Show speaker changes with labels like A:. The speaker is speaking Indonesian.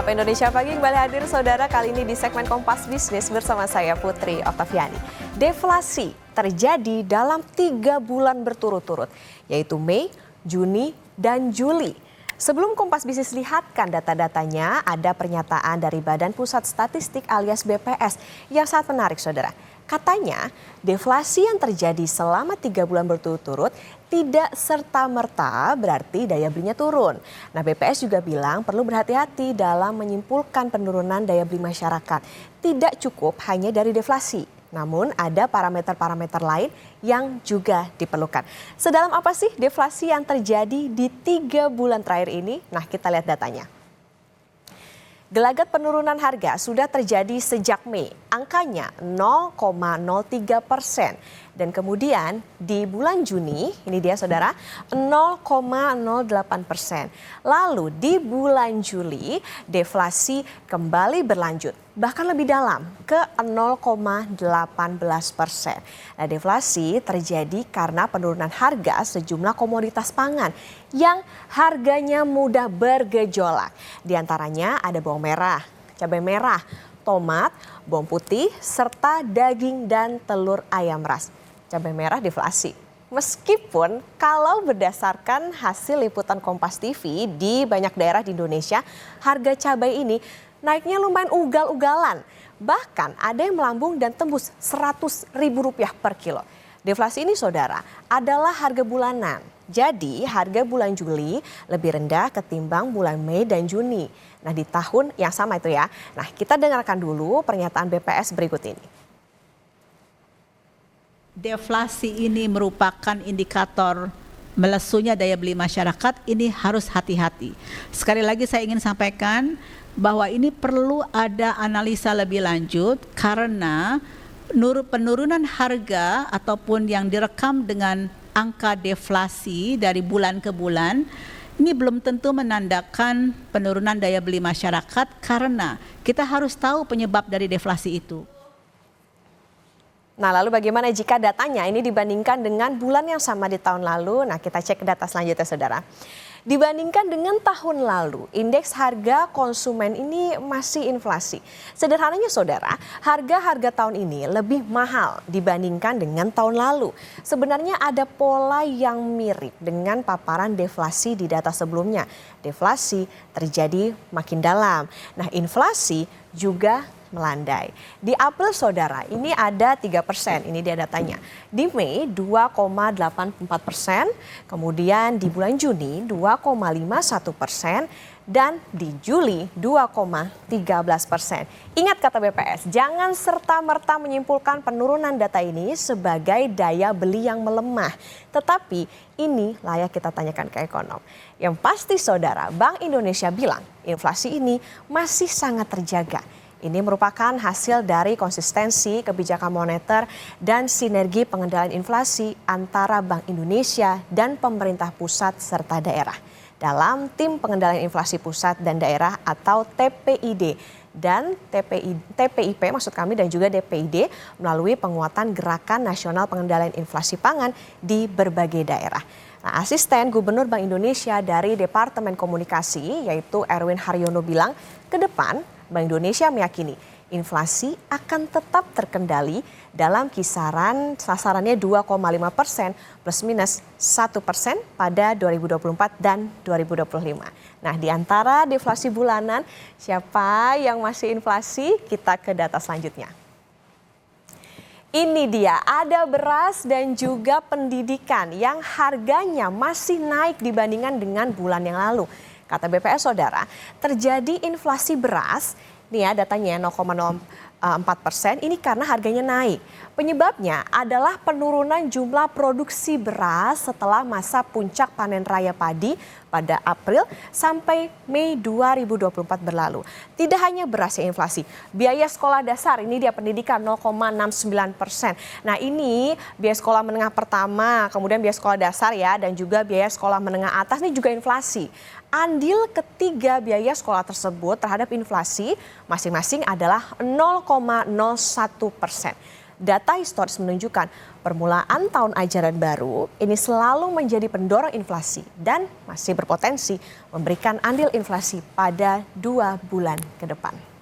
A: Sapa Indonesia Pagi kembali hadir saudara, kali ini di segmen Kompas Bisnis bersama saya Putri Oktaviani. Deflasi terjadi dalam 3 bulan berturut-turut, yaitu Mei, Juni, dan Juli. Sebelum Kompas Bisnis lihatkan data-datanya, ada pernyataan dari Badan Pusat Statistik alias BPS yang sangat menarik saudara. Katanya, deflasi yang terjadi selama 3 bulan berturut-turut tidak serta-merta berarti daya belinya turun. Nah, BPS juga bilang perlu berhati-hati dalam menyimpulkan penurunan daya beli masyarakat. Tidak cukup hanya dari deflasi, namun ada parameter-parameter lain yang juga diperlukan. Sedalam apa sih deflasi yang terjadi di 3 bulan terakhir ini? Nah, kita lihat datanya. Gelagat penurunan harga sudah terjadi sejak Mei, angkanya 0,03%. Dan kemudian di bulan Juni, ini dia saudara, 0,08%. Lalu di bulan Juli, deflasi kembali berlanjut, bahkan lebih dalam ke 0,18%. Nah, deflasi terjadi karena penurunan harga sejumlah komoditas pangan yang harganya mudah bergejolak. Di antaranya ada bawang merah, cabai merah, tomat, bawang putih, serta daging dan telur ayam ras. Cabai merah deflasi. Meskipun kalau berdasarkan hasil liputan Kompas TV di banyak daerah di Indonesia, harga cabai ini naiknya lumayan ugal-ugalan. Bahkan ada yang melambung dan tembus Rp100.000 per kilo. Deflasi ini saudara adalah harga bulanan. Jadi harga bulan Juli lebih rendah ketimbang bulan Mei dan Juni. Nah, di tahun yang sama itu ya. Nah, kita dengarkan dulu pernyataan BPS berikut ini.
B: Deflasi ini merupakan indikator melesunya daya beli masyarakat, ini harus hati-hati. Sekali lagi saya ingin sampaikan bahwa ini perlu ada analisa lebih lanjut karena penurunan harga ataupun yang direkam dengan angka deflasi dari bulan ke bulan ini belum tentu menandakan penurunan daya beli masyarakat karena kita harus tahu penyebab dari deflasi itu.
A: Nah, lalu bagaimana jika datanya ini dibandingkan dengan bulan yang sama di tahun lalu? Nah, kita cek data selanjutnya saudara. Dibandingkan dengan tahun lalu, indeks harga konsumen ini masih inflasi. Sederhananya saudara, harga-harga tahun ini lebih mahal dibandingkan dengan tahun lalu. Sebenarnya ada pola yang mirip dengan paparan deflasi di data sebelumnya. Deflasi terjadi makin dalam. Nah, inflasi juga melandai. Di April saudara ini ada 3%, ini dia datanya. Di Mei 2,84%, kemudian di bulan Juni 2,51% dan di Juli 2,13%. Ingat kata BPS, jangan serta-merta menyimpulkan penurunan data ini sebagai daya beli yang melemah. Tetapi ini layak kita tanyakan ke ekonom. Yang pasti saudara, Bank Indonesia bilang inflasi ini masih sangat terjaga. Ini merupakan hasil dari konsistensi kebijakan moneter dan sinergi pengendalian inflasi antara Bank Indonesia dan pemerintah pusat serta daerah. Dalam tim pengendalian inflasi pusat dan daerah atau TPID dan TPIP maksud kami dan juga DPID melalui penguatan Gerakan Nasional Pengendalian Inflasi Pangan di berbagai daerah. Nah, Asisten Gubernur Bank Indonesia dari Departemen Komunikasi yaitu Erwin Haryono bilang ke depan Bank Indonesia meyakini inflasi akan tetap terkendali dalam kisaran sasarannya 2,5% plus minus 1% pada 2024 dan 2025. Nah, di antara deflasi bulanan, siapa yang masih inflasi? Kita ke data selanjutnya. Ini dia, ada beras dan juga pendidikan yang harganya masih naik dibandingkan dengan bulan yang lalu. Kata BPS saudara, terjadi inflasi beras, nih ya datanya 0,04%, ini karena harganya naik. Penyebabnya adalah penurunan jumlah produksi beras setelah masa puncak panen raya padi pada April sampai Mei 2024 berlalu. Tidak hanya beras yang inflasi, biaya sekolah dasar ini dia pendidikan 0,69%. Nah, ini biaya sekolah menengah pertama, kemudian biaya sekolah dasar ya, dan juga biaya sekolah menengah atas ini juga inflasi. Andil ketiga biaya sekolah tersebut terhadap inflasi masing-masing adalah 0,01%. Data historis menunjukkan permulaan tahun ajaran baru ini selalu menjadi pendorong inflasi dan masih berpotensi memberikan andil inflasi pada 2 bulan ke depan.